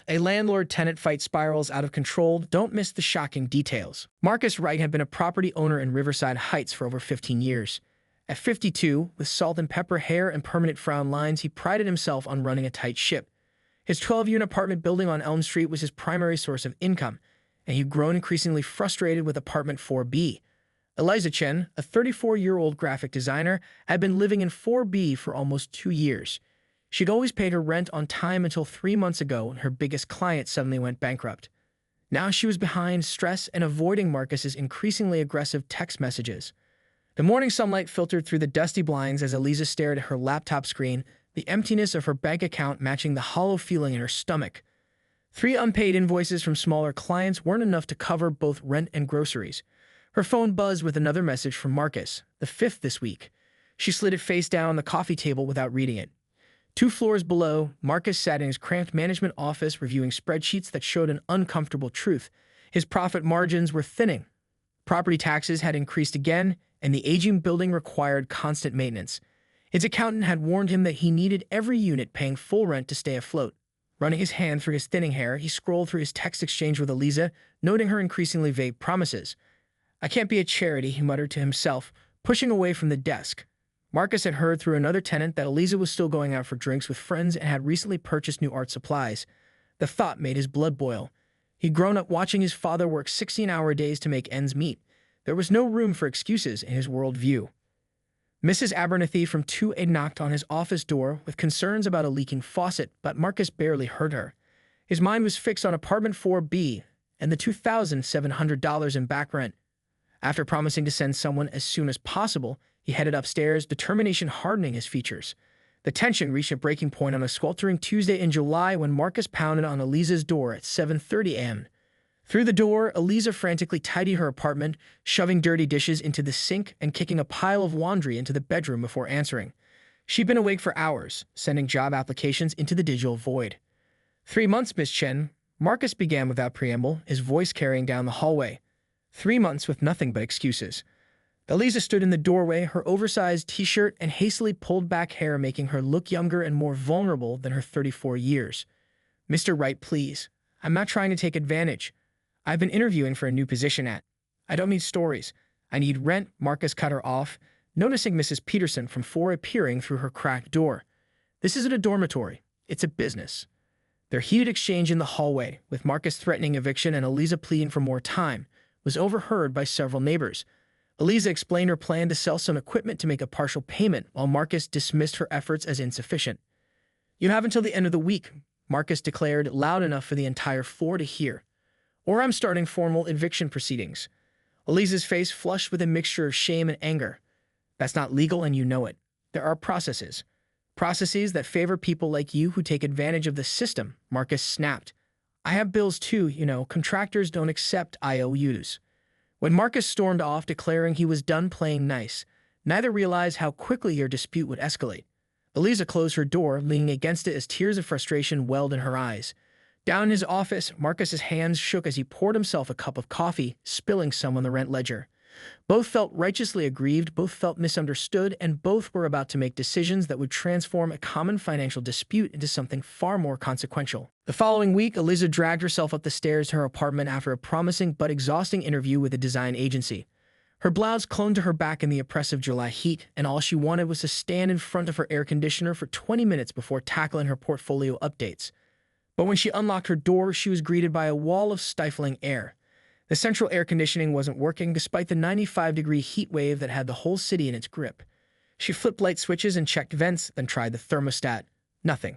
A landlord-tenant fight spirals out of control. Don't miss the shocking details. Marcus Wright had been a property owner in Riverside Heights for over 15 years. At 52, with salt and pepper hair and permanent frown lines, he prided himself on running a tight ship. His 12-unit apartment building on Elm Street was his primary source of income, and he'd grown increasingly frustrated with apartment 4B. Eliza Chen, a 34-year-old graphic designer, had been living in 4B for almost 2 years. She'd always paid her rent on time until 3 months ago when her biggest client suddenly went bankrupt. Now she was behind, stressed, and avoiding Marcus's increasingly aggressive text messages. The morning sunlight filtered through the dusty blinds as Eliza stared at her laptop screen, the emptiness of her bank account matching the hollow feeling in her stomach. 3 unpaid invoices from smaller clients weren't enough to cover both rent and groceries. Her phone buzzed with another message from Marcus, the 5th this week. She slid it face down on the coffee table without reading it. 2 floors below, Marcus sat in his cramped management office reviewing spreadsheets that showed an uncomfortable truth. His profit margins were thinning. Property taxes had increased again, and the aging building required constant maintenance. His accountant had warned him that he needed every unit paying full rent to stay afloat. Running his hand through his thinning hair, he scrolled through his text exchange with Eliza, noting her increasingly vague promises. "I can't be a charity," he muttered to himself, pushing away from the desk. Marcus had heard through another tenant that Eliza was still going out for drinks with friends and had recently purchased new art supplies. The thought made his blood boil. He'd grown up watching his father work 16-hour days to make ends meet. There was no room for excuses in his worldview. Mrs. Abernathy from 2A knocked on his office door with concerns about a leaking faucet, but Marcus barely heard her. His mind was fixed on apartment 4B and the $2,700 in back rent. After promising to send someone as soon as possible, he headed upstairs, determination hardening his features. The tension reached a breaking point on a sweltering Tuesday in July when Marcus pounded on Eliza's door at 7:30 a.m. Through the door, Eliza frantically tidied her apartment, shoving dirty dishes into the sink and kicking a pile of laundry into the bedroom before answering. She'd been awake for hours, sending job applications into the digital void. 3 months, Miss Chen. Marcus began without preamble, his voice carrying down the hallway. 3 months with nothing but excuses. Eliza stood in the doorway, her oversized t-shirt and hastily pulled back hair making her look younger and more vulnerable than her 34 years. "Mr. Wright, please. I'm not trying to take advantage. I've been interviewing for a new position at. I don't need stories. I need rent," Marcus cut her off, noticing Mrs. Peterson from 4 appearing through her cracked door. "This isn't a dormitory. It's a business." Their heated exchange in the hallway, with Marcus threatening eviction and Eliza pleading for more time, was overheard by several neighbors. Eliza explained her plan to sell some equipment to make a partial payment, while Marcus dismissed her efforts as insufficient. "You have until the end of the week," Marcus declared loud enough for the entire floor to hear. "Or I'm starting formal eviction proceedings." Eliza's face flushed with a mixture of shame and anger. "That's not legal and you know it. There are processes. Processes that favor people like you who take advantage of the system," Marcus snapped. "I have bills too, you know. Contractors don't accept IOUs." When Marcus stormed off declaring he was done playing nice, neither realized how quickly your dispute would escalate. Eliza closed her door, leaning against it as tears of frustration welled in her eyes. Down in his office, Marcus's hands shook as he poured himself a cup of coffee, spilling some on the rent ledger. Both felt righteously aggrieved, both felt misunderstood, and both were about to make decisions that would transform a common financial dispute into something far more consequential. The following week, Eliza dragged herself up the stairs to her apartment after a promising but exhausting interview with a design agency. Her blouse clung to her back in the oppressive July heat, and all she wanted was to stand in front of her air conditioner for 20 minutes before tackling her portfolio updates. But when she unlocked her door, she was greeted by a wall of stifling air. The central air conditioning wasn't working despite the 95-degree heat wave that had the whole city in its grip. She flipped light switches and checked vents, then tried the thermostat. Nothing.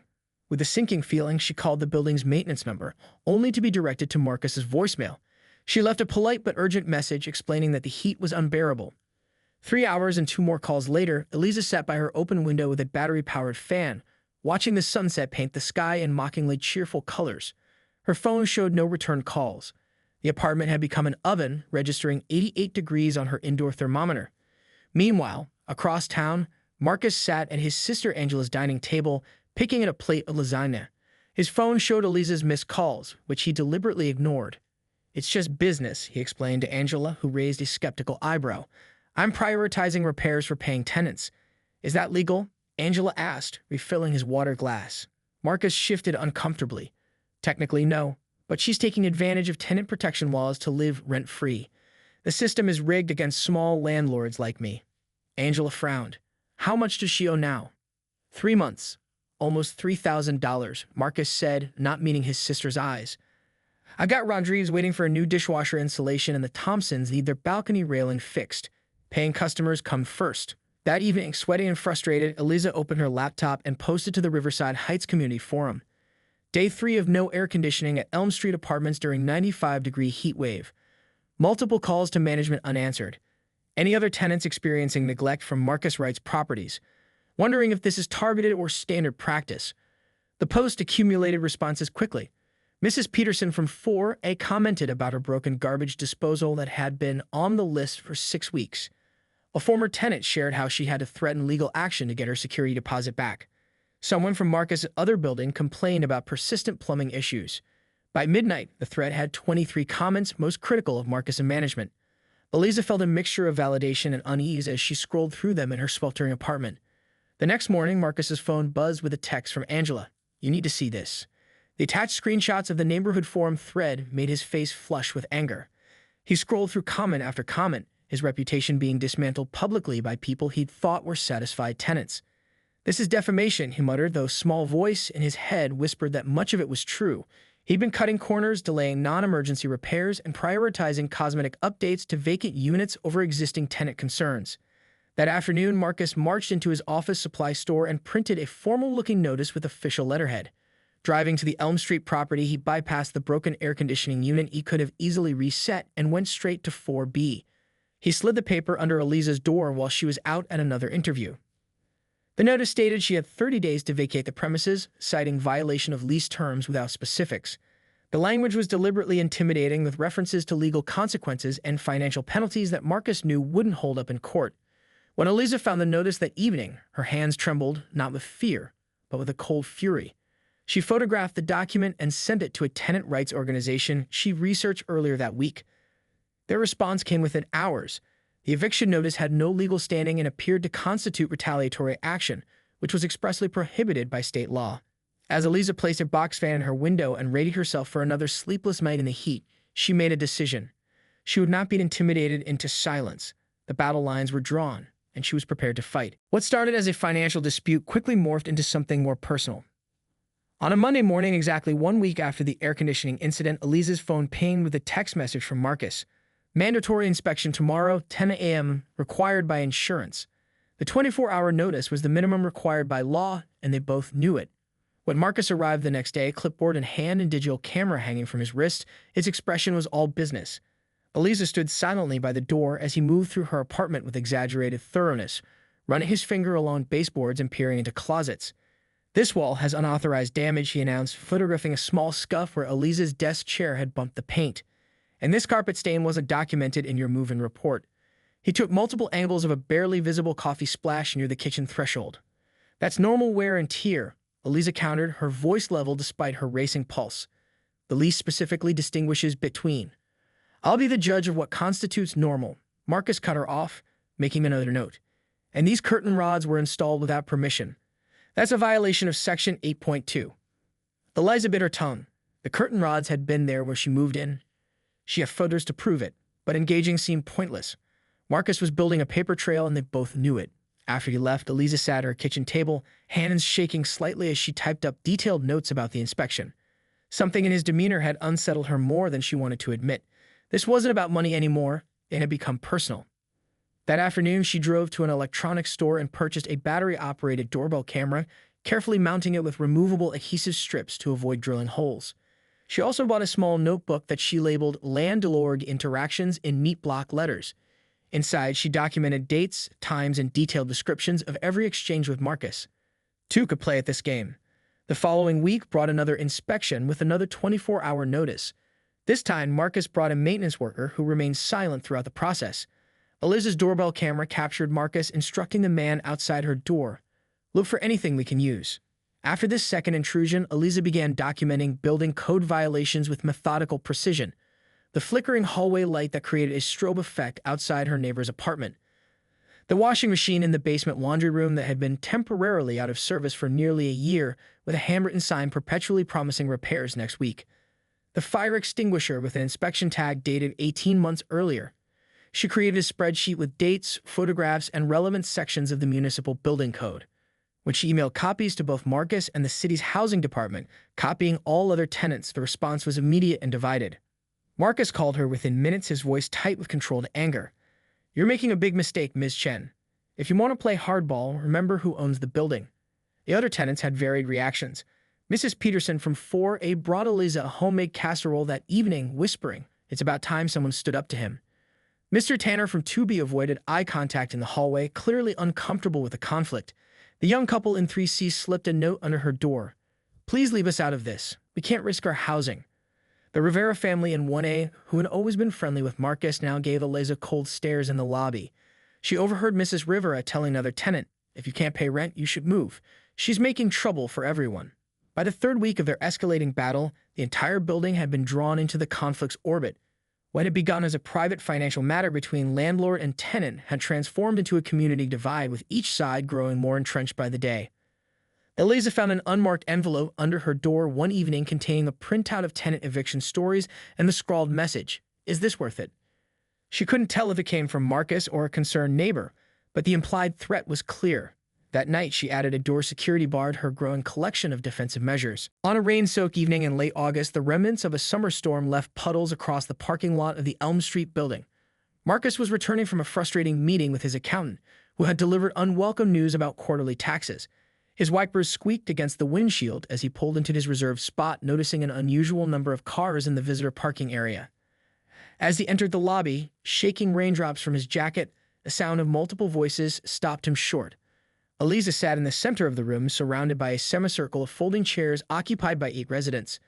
With a sinking feeling, she called the building's maintenance number, only to be directed to Marcus's voicemail. She left a polite but urgent message explaining that the heat was unbearable. 3 hours and 2 more calls later, Eliza sat by her open window with a battery-powered fan, watching the sunset paint the sky in mockingly cheerful colors. Her phone showed no return calls. The apartment had become an oven, registering 88 degrees on her indoor thermometer. Meanwhile, across town, Marcus sat at his sister Angela's dining table, picking at a plate of lasagna. His phone showed Eliza's missed calls, which he deliberately ignored. "It's just business," he explained to Angela, who raised a skeptical eyebrow. "I'm prioritizing repairs for paying tenants." "Is that legal?" Angela asked, refilling his water glass. Marcus shifted uncomfortably. Technically, no, but she's taking advantage of tenant protection laws to live rent-free. The system is rigged against small landlords like me. Angela frowned. How much does she owe now? 3 months. Almost $3,000, Marcus said, not meeting his sister's eyes. I got Rodriguez waiting for a new dishwasher installation and the Thompsons need their balcony railing fixed. Paying customers come first. That evening, sweaty and frustrated, Eliza opened her laptop and posted to the Riverside Heights Community Forum. Day 3 of no air conditioning at Elm Street Apartments during 95-degree heat wave. Multiple calls to management unanswered. Any other tenants experiencing neglect from Marcus Wright's properties? Wondering if this is targeted or standard practice. The post accumulated responses quickly. Mrs. Peterson from 4A commented about her broken garbage disposal that had been on the list for 6 weeks. A former tenant shared how she had to threaten legal action to get her security deposit back. Someone from Marcus' other building complained about persistent plumbing issues. By midnight, the thread had 23 comments most critical of Marcus and management. Eliza felt a mixture of validation and unease as she scrolled through them in her sweltering apartment. The next morning, Marcus's phone buzzed with a text from Angela. You need to see this. The attached screenshots of the neighborhood forum thread made his face flush with anger. He scrolled through comment after comment, his reputation being dismantled publicly by people he'd thought were satisfied tenants. This is defamation, he muttered, though a small voice in his head whispered that much of it was true. He'd been cutting corners, delaying non-emergency repairs, and prioritizing cosmetic updates to vacant units over existing tenant concerns. That afternoon, Marcus marched into his office supply store and printed a formal-looking notice with official letterhead. Driving to the Elm Street property, he bypassed the broken air conditioning unit he could have easily reset and went straight to 4B. He slid the paper under Eliza's door while she was out at another interview. The notice stated she had 30 days to vacate the premises, citing violation of lease terms without specifics. The language was deliberately intimidating with references to legal consequences and financial penalties that Marcus knew wouldn't hold up in court. When Eliza found the notice that evening, her hands trembled, not with fear, but with a cold fury. She photographed the document and sent it to a tenant rights organization she researched earlier that week. Their response came within hours. The eviction notice had no legal standing and appeared to constitute retaliatory action, which was expressly prohibited by state law. As Eliza placed a box fan in her window and readied herself for another sleepless night in the heat, she made a decision. She would not be intimidated into silence. The battle lines were drawn, and she was prepared to fight. What started as a financial dispute quickly morphed into something more personal. On a Monday morning, exactly 1 week after the air conditioning incident, Eliza's phone pinged with a text message from Marcus. Mandatory inspection tomorrow, 10 a.m., required by insurance. The 24-hour notice was the minimum required by law, and they both knew it. When Marcus arrived the next day, clipboard in hand and digital camera hanging from his wrist, his expression was all business. Eliza stood silently by the door as he moved through her apartment with exaggerated thoroughness, running his finger along baseboards and peering into closets. This wall has unauthorized damage, he announced, photographing a small scuff where Eliza's desk chair had bumped the paint. And this carpet stain wasn't documented in your move-in report. He took multiple angles of a barely visible coffee splash near the kitchen threshold. That's normal wear and tear, Eliza countered, her voice level despite her racing pulse. The lease specifically distinguishes between. I'll be the judge of what constitutes normal. Marcus cut her off, making another note. And these curtain rods were installed without permission. That's a violation of Section 8.2. Eliza bit her tongue. The curtain rods had been there where she moved in. She had photos to prove it, but engaging seemed pointless. Marcus was building a paper trail and they both knew it. After he left, Eliza sat at her kitchen table, hands shaking slightly as she typed up detailed notes about the inspection. Something in his demeanor had unsettled her more than she wanted to admit. This wasn't about money anymore. It had become personal. That afternoon, she drove to an electronics store and purchased a battery-operated doorbell camera, carefully mounting it with removable adhesive strips to avoid drilling holes. She also bought a small notebook that she labeled Landlord Interactions in neat block letters. Inside, she documented dates, times, and detailed descriptions of every exchange with Marcus. Two could play at this game. The following week brought another inspection with another 24-hour notice. This time, Marcus brought a maintenance worker who remained silent throughout the process. Eliza's doorbell camera captured Marcus instructing the man outside her door, "Look for anything we can use." After this second intrusion, Eliza began documenting building code violations with methodical precision. The flickering hallway light that created a strobe effect outside her neighbor's apartment. The washing machine in the basement laundry room that had been temporarily out of service for nearly a year, with a handwritten sign perpetually promising repairs next week. The fire extinguisher with an inspection tag dated 18 months earlier. She created a spreadsheet with dates, photographs, and relevant sections of the municipal building code. When she emailed copies to both Marcus and the city's housing department, copying all other tenants, the response was immediate and divided. Marcus called her within minutes, his voice tight with controlled anger. "You're making a big mistake, Ms. Chen. If you want to play hardball, remember who owns the building." The other tenants had varied reactions. Mrs. Peterson from 4A brought Eliza a homemade casserole that evening, whispering, "It's about time someone stood up to him." Mr. Tanner from 2B avoided eye contact in the hallway, clearly uncomfortable with the conflict. The young couple in 3C slipped a note under her door. "Please leave us out of this. We can't risk our housing." The Rivera family in 1A, who had always been friendly with Marcus, now gave Eliza cold stares in the lobby. She overheard Mrs. Rivera telling another tenant, "If you can't pay rent, you should move. She's making trouble for everyone." By the third week of their escalating battle, the entire building had been drawn into the conflict's orbit. What had begun as a private financial matter between landlord and tenant had transformed into a community divide, with each side growing more entrenched by the day. Eliza found an unmarked envelope under her door one evening containing a printout of tenant eviction stories and the scrawled message, "Is this worth it?" She couldn't tell if it came from Marcus or a concerned neighbor, but the implied threat was clear. That night, she added a door security bar to her growing collection of defensive measures. On a rain-soaked evening in late August, the remnants of a summer storm left puddles across the parking lot of the Elm Street building. Marcus was returning from a frustrating meeting with his accountant, who had delivered unwelcome news about quarterly taxes. His wipers squeaked against the windshield as he pulled into his reserved spot, noticing an unusual number of cars in the visitor parking area. As he entered the lobby, shaking raindrops from his jacket, the sound of multiple voices stopped him short. Eliza sat in the center of the room, surrounded by a semicircle of folding chairs occupied by 8 residents.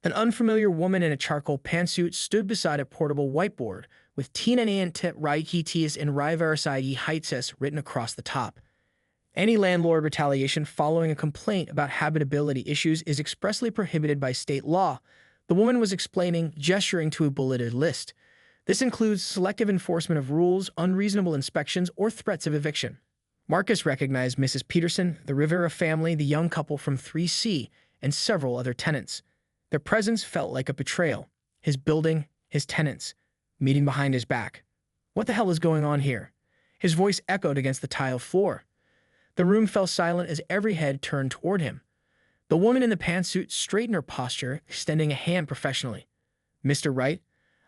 An unfamiliar woman in a charcoal pantsuit stood beside a portable whiteboard with Tenant Reichs in Riverside Heights written across the top. Any landlord retaliation following a complaint about habitability issues is expressly prohibited by state law, the woman was explaining, gesturing to a bulleted list. This includes selective enforcement of rules, unreasonable inspections, or threats of eviction. Marcus recognized Mrs. Peterson, the Rivera family, the young couple from 3C, and several other tenants. Their presence felt like a betrayal. His building, his tenants, meeting behind his back. What the hell is going on here? His voice echoed against the tile floor. The room fell silent as every head turned toward him. The woman in the pantsuit straightened her posture, extending a hand professionally. "Mr. Wright,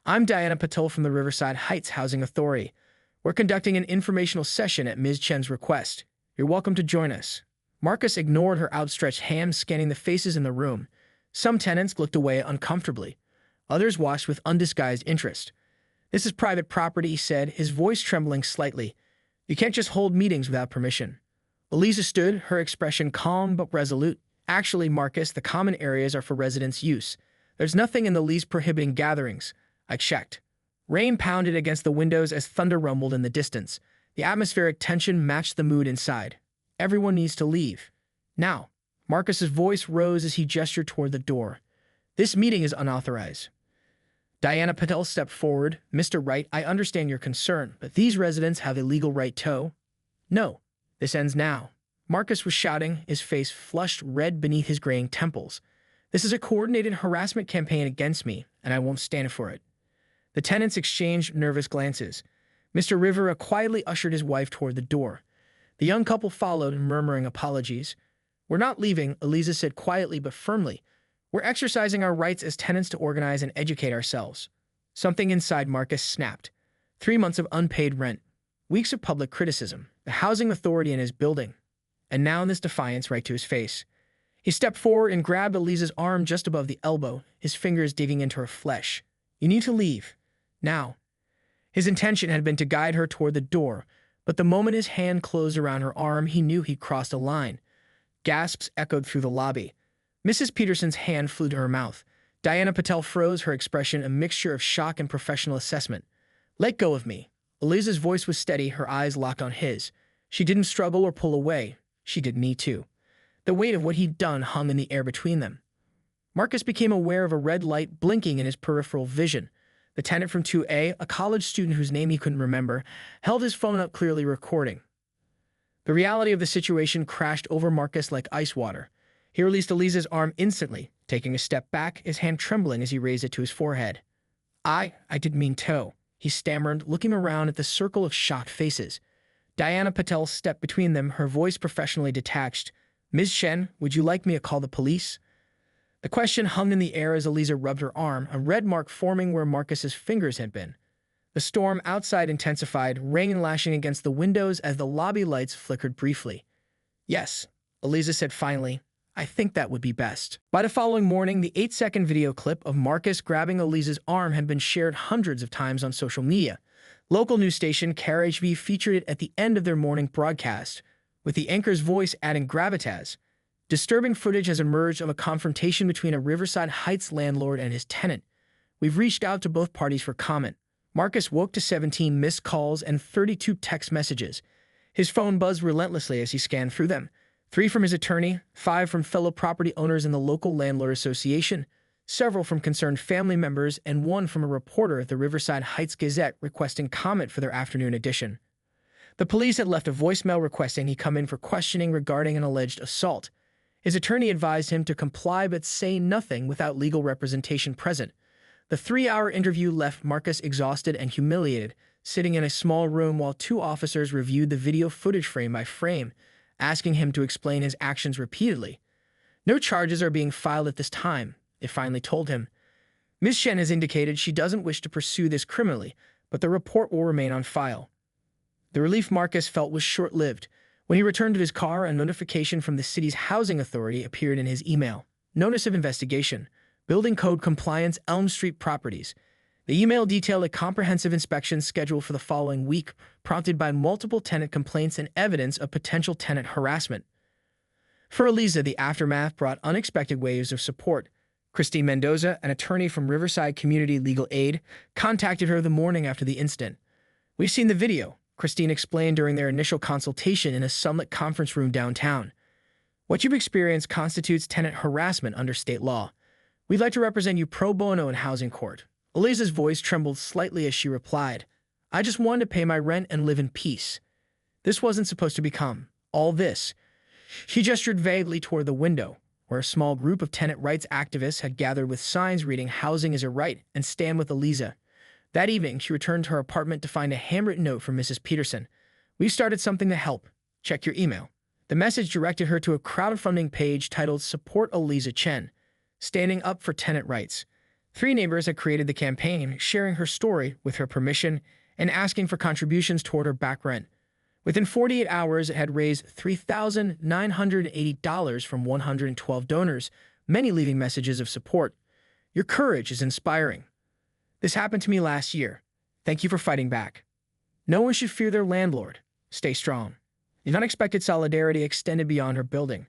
I'm Diana Patel from the Riverside Heights Housing Authority. We're conducting an informational session at Ms. Chen's request. You're welcome to join us." Marcus ignored her outstretched hand, scanning the faces in the room. Some tenants looked away uncomfortably. Others watched with undisguised interest. "This is private property," he said, his voice trembling slightly. "You can't just hold meetings without permission." Eliza stood, her expression calm but resolute. "Actually, Marcus, the common areas are for residents' use. There's nothing in the lease prohibiting gatherings. I checked." Rain pounded against the windows as thunder rumbled in the distance. The atmospheric tension matched the mood inside. "Everyone needs to leave. Now." Marcus's voice rose as he gestured toward the door. "This meeting is unauthorized." Diana Patel stepped forward. "Mr. Wright, I understand your concern, but these residents have a legal right to—" "No. This ends now." Marcus was shouting, his face flushed red beneath his graying temples. "This is a coordinated harassment campaign against me, and I won't stand for it." The tenants exchanged nervous glances. Mr. Rivera quietly ushered his wife toward the door. The young couple followed, murmuring apologies. "We're not leaving," Eliza said quietly but firmly. "We're exercising our rights as tenants to organize and educate ourselves." Something inside Marcus snapped. 3 months of unpaid rent. Weeks of public criticism. The housing authority in his building. And now this defiance right to his face. He stepped forward and grabbed Eliza's arm just above the elbow, his fingers digging into her flesh. "You need to leave. Now." His intention had been to guide her toward the door, but the moment his hand closed around her arm, he knew he'd crossed a line. Gasps echoed through the lobby. Mrs. Peterson's hand flew to her mouth. Diana Patel froze, her expression a mixture of shock and professional assessment. "Let go of me." Eliza's voice was steady, her eyes locked on his. She didn't struggle or pull away. She didn't need to. The weight of what he'd done hung in the air between them. Marcus became aware of a red light blinking in his peripheral vision. The tenant from 2A, a college student whose name he couldn't remember, held his phone up, clearly recording. The reality of the situation crashed over Marcus like ice water. He released Eliza's arm instantly, taking a step back, his hand trembling as he raised it to his forehead. I didn't mean to," he stammered, looking around at the circle of shocked faces. Diana Patel stepped between them, her voice professionally detached. "Ms. Chen, would you like me to call the police?" The question hung in the air as Eliza rubbed her arm, a red mark forming where Marcus's fingers had been. The storm outside intensified, rain lashing against the windows as the lobby lights flickered briefly. "Yes," Eliza said finally. "I think that would be best." By the following morning, the 8-second video clip of Marcus grabbing Eliza's arm had been shared hundreds of times on social media. Local news station KRHB featured it at the end of their morning broadcast, with the anchor's voice adding gravitas. Disturbing footage has emerged of a confrontation between a Riverside Heights landlord and his tenant. We've reached out to both parties for comment. Marcus woke to 17 missed calls and 32 text messages. His phone buzzed relentlessly as he scanned through them. 3 from his attorney, 5 from fellow property owners in the local landlord association, several from concerned family members, and 1 from a reporter at the Riverside Heights Gazette requesting comment for their afternoon edition. The police had left a voicemail requesting he come in for questioning regarding an alleged assault. His attorney advised him to comply but say nothing without legal representation present. The 3-hour interview left Marcus exhausted and humiliated, sitting in a small room while 2 officers reviewed the video footage frame by frame, asking him to explain his actions repeatedly. "No charges are being filed at this time," they finally told him. "Ms. Shen has indicated she doesn't wish to pursue this criminally, but the report will remain on file." The relief Marcus felt was short-lived. When he returned to his car, a notification from the city's housing authority appeared in his email. Notice of investigation. Building Code Compliance, Elm Street Properties. The email detailed a comprehensive inspection schedule for the following week, prompted by multiple tenant complaints and evidence of potential tenant harassment. For Eliza, the aftermath brought unexpected waves of support. Christine Mendoza, an attorney from Riverside Community Legal Aid, contacted her the morning after the incident. "We've seen the video," Christine explained during their initial consultation in a sunlit conference room downtown. "What you've experienced constitutes tenant harassment under state law. We'd like to represent you pro bono in housing court." Eliza's voice trembled slightly as she replied, "I just wanted to pay my rent and live in peace. This wasn't supposed to become all this." She gestured vaguely toward the window, where a small group of tenant rights activists had gathered with signs reading "Housing is a right" and "Stand with Eliza." That evening, she returned to her apartment to find a handwritten note from Mrs. Peterson. "We've started something to help. Check your email." The message directed her to a crowdfunding page titled "Support Eliza Chen, Standing Up for Tenant Rights." 3 neighbors had created the campaign, sharing her story with her permission and asking for contributions toward her back rent. Within 48 hours, it had raised $3,980 from 112 donors, many leaving messages of support. "Your courage is inspiring. This happened to me last year. Thank you for fighting back. No one should fear their landlord. Stay strong." The unexpected solidarity extended beyond her building.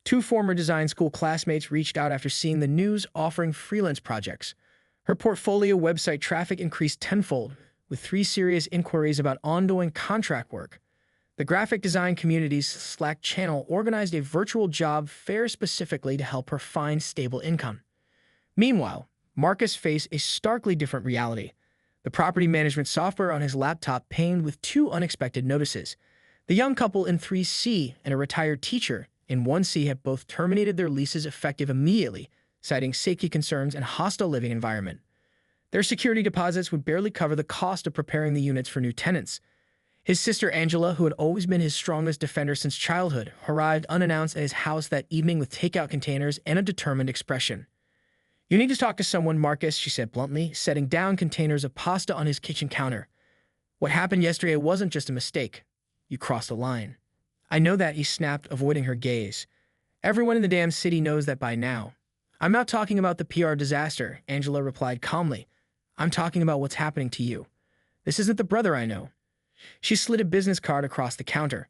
2 former design school classmates reached out after seeing the news, offering freelance projects. Her portfolio website traffic increased tenfold, with 3 serious inquiries about ongoing contract work. The graphic design community's Slack channel organized a virtual job fair specifically to help her find stable income. Meanwhile, Marcus faced a starkly different reality. The property management software on his laptop pinged with 2 unexpected notices. The young couple in 3C and a retired teacher in 1C had both terminated their leases effective immediately, citing safety concerns and hostile living environment. Their security deposits would barely cover the cost of preparing the units for new tenants. His sister Angela, who had always been his strongest defender since childhood, arrived unannounced at his house that evening with takeout containers and a determined expression. "You need to talk to someone, Marcus," she said bluntly, setting down containers of pasta on his kitchen counter. "What happened yesterday wasn't just a mistake. You crossed a line." "I know that," he snapped, avoiding her gaze. "Everyone in the damn city knows that by now." "I'm not talking about the PR disaster," Angela replied calmly. "I'm talking about what's happening to you. This isn't the brother I know." She slid a business card across the counter.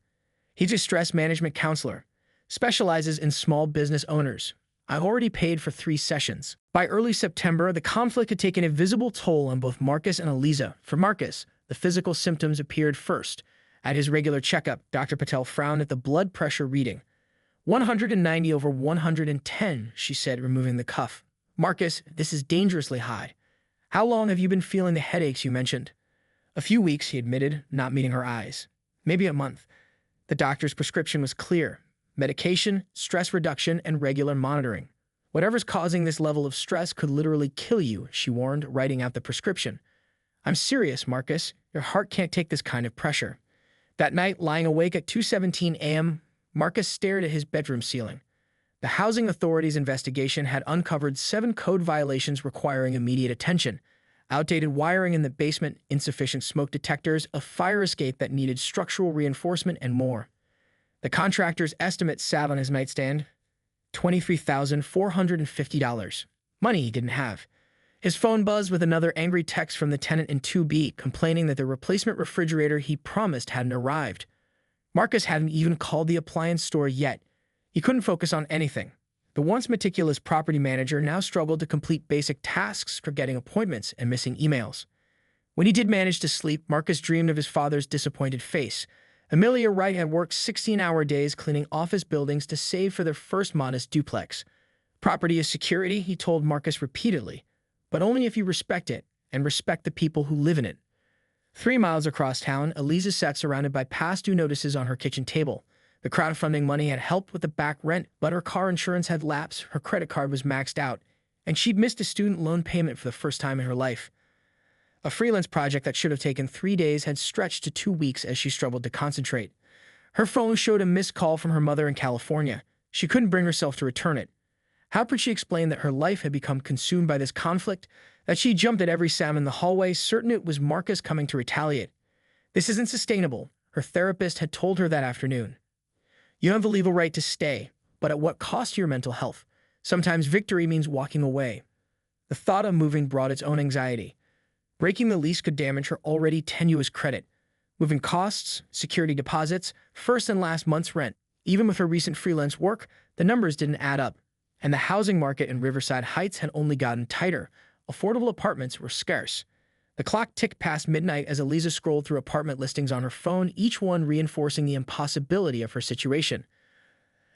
"He's a stress management counselor. Specializes in small business owners. I already paid for 3 sessions." By early September, the conflict had taken a visible toll on both Marcus and Eliza. For Marcus, the physical symptoms appeared first. At his regular checkup, Dr. Patel frowned at the blood pressure reading. 190/110, she said, removing the cuff. "Marcus, this is dangerously high. How long have you been feeling the headaches you mentioned? A few weeks, he admitted, not meeting her eyes. Maybe a month. The doctor's prescription was clear: medication, stress reduction, and regular monitoring. Whatever's causing this level of stress could literally kill you, she warned, writing out the prescription. I'm serious, Marcus. Your heart can't take this kind of pressure. That night, lying awake at 2:17 a.m., Marcus stared at his bedroom ceiling. The Housing Authority's investigation had uncovered 7 code violations requiring immediate attention: outdated wiring in the basement, insufficient smoke detectors, a fire escape that needed structural reinforcement, and more. The contractor's estimate sat on his nightstand: $23,450. Money he didn't have. His phone buzzed with another angry text from the tenant in 2B, complaining that the replacement refrigerator he promised hadn't arrived. Marcus hadn't even called the appliance store yet. He couldn't focus on anything. The once meticulous property manager now struggled to complete basic tasks, forgetting appointments and missing emails. When he did manage to sleep, Marcus dreamed of his father's disappointed face. Amelia Wright had worked 16-hour days cleaning office buildings to save for their first modest duplex. Property is security, he told Marcus repeatedly, but only if you respect it and respect the people who live in it. 3 miles across town, Eliza sat surrounded by past due notices on her kitchen table. The crowdfunding money had helped with the back rent, but her car insurance had lapsed, her credit card was maxed out, and she'd missed a student loan payment for the first time in her life. A freelance project that should have taken 3 days had stretched to 2 weeks as she struggled to concentrate. Her phone showed a missed call from her mother in California. She couldn't bring herself to return it. How could she explain that her life had become consumed by this conflict, that she jumped at every sound in the hallway, certain it was Marcus coming to retaliate? This isn't sustainable, her therapist had told her that afternoon. You have the legal right to stay, but at what cost to your mental health? Sometimes victory means walking away. The thought of moving brought its own anxiety. Breaking the lease could damage her already tenuous credit. Moving costs, security deposits, first and last month's rent. Even with her recent freelance work, the numbers didn't add up. And the housing market in Riverside Heights had only gotten tighter. Affordable apartments were scarce. The clock ticked past midnight as Eliza scrolled through apartment listings on her phone, each one reinforcing the impossibility of her situation.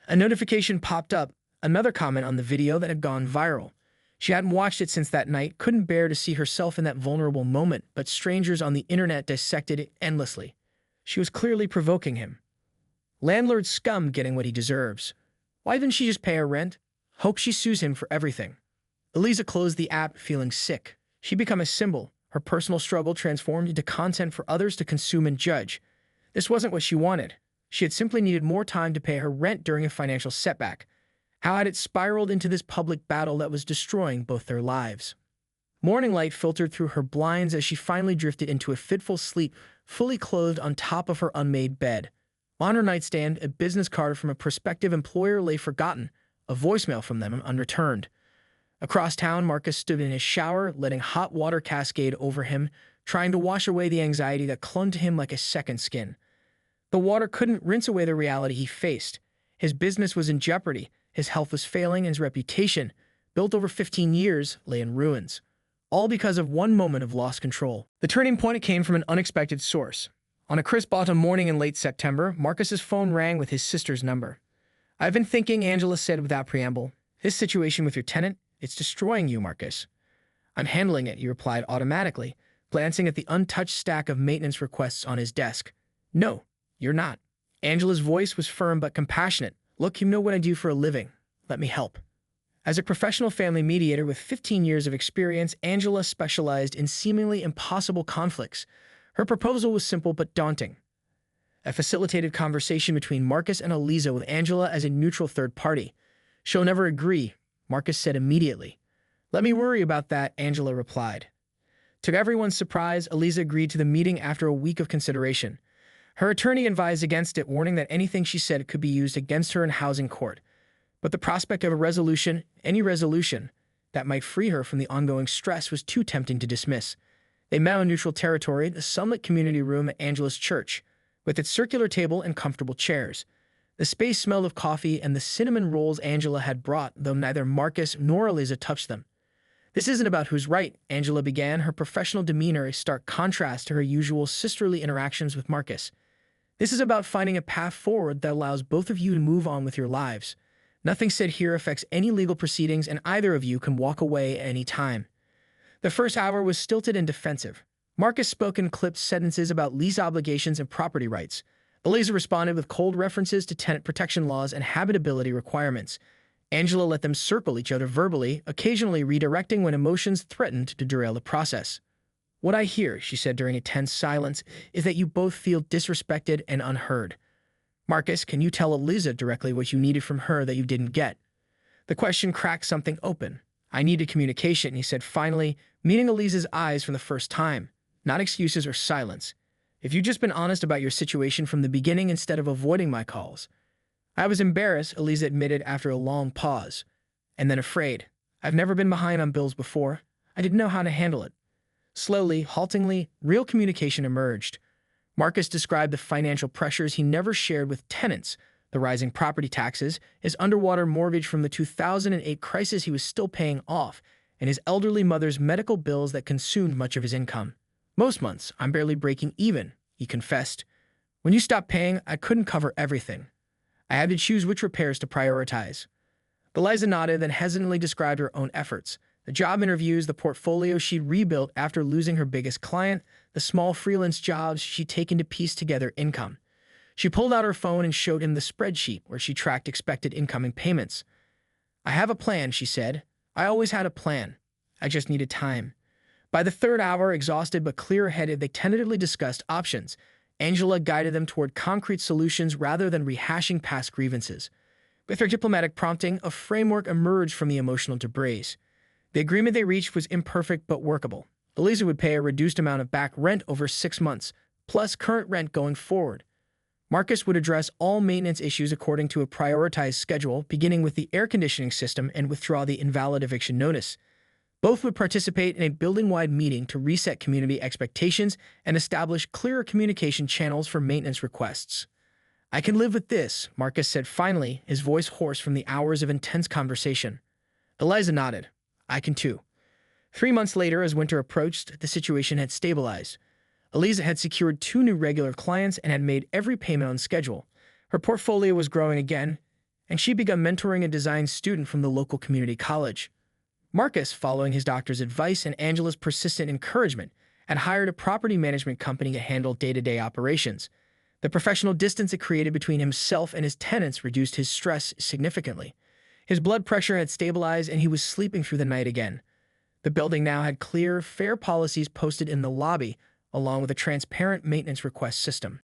A notification popped up, another comment on the video that had gone viral. She hadn't watched it since that night, couldn't bear to see herself in that vulnerable moment, but strangers on the internet dissected it endlessly. She was clearly provoking him. Landlord scum getting what he deserves. Why didn't she just pay her rent? Hope she sues him for everything. Eliza closed the app, feeling sick. She'd become a symbol. Her personal struggle transformed into content for others to consume and judge. This wasn't what she wanted. She had simply needed more time to pay her rent during a financial setback. How had it spiraled into this public battle that was destroying both their lives? Morning light filtered through her blinds as she finally drifted into a fitful sleep, fully clothed on top of her unmade bed. On her nightstand, a business card from a prospective employer lay forgotten, a voicemail from them unreturned. Across town, Marcus stood in his shower, letting hot water cascade over him, trying to wash away the anxiety that clung to him like a second skin. The water couldn't rinse away the reality he faced. His business was in jeopardy, his health was failing, and his reputation, built over 15 years, lay in ruins. All because of one moment of lost control. The turning point came from an unexpected source. On a crisp autumn morning in late September, Marcus's phone rang with his sister's number. I've been thinking, Angela said without preamble. This situation with your tenant, it's destroying you, Marcus. I'm handling it, he replied automatically, glancing at the untouched stack of maintenance requests on his desk. No, you're not. Angela's voice was firm but compassionate. Look, you know what I do for a living. Let me help. As a professional family mediator with 15 years of experience, Angela specialized in seemingly impossible conflicts. Her proposal was simple but daunting. A facilitated conversation between Marcus and Eliza with Angela as a neutral third party. She'll never agree, Marcus said immediately. Let me worry about that, Angela replied. To everyone's surprise, Eliza agreed to the meeting after a week of consideration. Her attorney advised against it, warning that anything she said could be used against her in housing court. But the prospect of a resolution, any resolution, that might free her from the ongoing stress was too tempting to dismiss. They met on neutral territory, the sunlit community room at Angela's church, with its circular table and comfortable chairs. The space smelled of coffee and the cinnamon rolls Angela had brought, though neither Marcus nor Eliza touched them. This isn't about who's right, Angela began, her professional demeanor a stark contrast to her usual sisterly interactions with Marcus. This is about finding a path forward that allows both of you to move on with your lives. Nothing said here affects any legal proceedings, and either of you can walk away at any time. The first hour was stilted and defensive. Marcus spoke in clipped sentences about lease obligations and property rights. Eliza responded with cold references to tenant protection laws and habitability requirements. Angela let them circle each other verbally, occasionally redirecting when emotions threatened to derail the process. "What I hear," she said during a tense silence, "is that you both feel disrespected and unheard. Marcus, can you tell Eliza directly what you needed from her that you didn't get?" The question cracked something open. "I needed communication," he said finally, meeting Eliza's eyes for the first time. "Not excuses or silence. If you'd just been honest about your situation from the beginning instead of avoiding my calls." "I was embarrassed," Eliza admitted after a long pause. "And then afraid. I've never been behind on bills before. I didn't know how to handle it." Slowly, haltingly, real communication emerged. Marcus described the financial pressures he never shared with tenants, the rising property taxes, his underwater mortgage from the 2008 crisis he was still paying off, and his elderly mother's medical bills that consumed much of his income. "Most months, I'm barely breaking even," he confessed. "When you stopped paying, I couldn't cover everything. I had to choose which repairs to prioritize." Eliza nodded, then hesitantly described her own efforts. The job interviews, the portfolio she'd rebuilt after losing her biggest client, the small freelance jobs she'd taken to piece together income. She pulled out her phone and showed him the spreadsheet where she tracked expected incoming payments. "I have a plan," she said. "I always had a plan. I just needed time." By the third hour, exhausted but clear-headed, they tentatively discussed options. Angela guided them toward concrete solutions rather than rehashing past grievances. With her diplomatic prompting, a framework emerged from the emotional debris. The agreement they reached was imperfect but workable. Eliza would pay a reduced amount of back rent over 6 months, plus current rent going forward. Marcus would address all maintenance issues according to a prioritized schedule, beginning with the air conditioning system and withdraw the invalid eviction notice. Both would participate in a building-wide meeting to reset community expectations and establish clearer communication channels for maintenance requests. "I can live with this," Marcus said finally, his voice hoarse from the hours of intense conversation. Eliza nodded. "I can too." 3 months later, as winter approached, the situation had stabilized. Eliza had secured 2 new regular clients and had made every payment on schedule. Her portfolio was growing again, and she'd begun mentoring a design student from the local community college. Marcus, following his doctor's advice and Angela's persistent encouragement, had hired a property management company to handle day-to-day operations. The professional distance it created between himself and his tenants reduced his stress significantly. His blood pressure had stabilized and he was sleeping through the night again. The building now had clear, fair policies posted in the lobby, along with a transparent maintenance request system.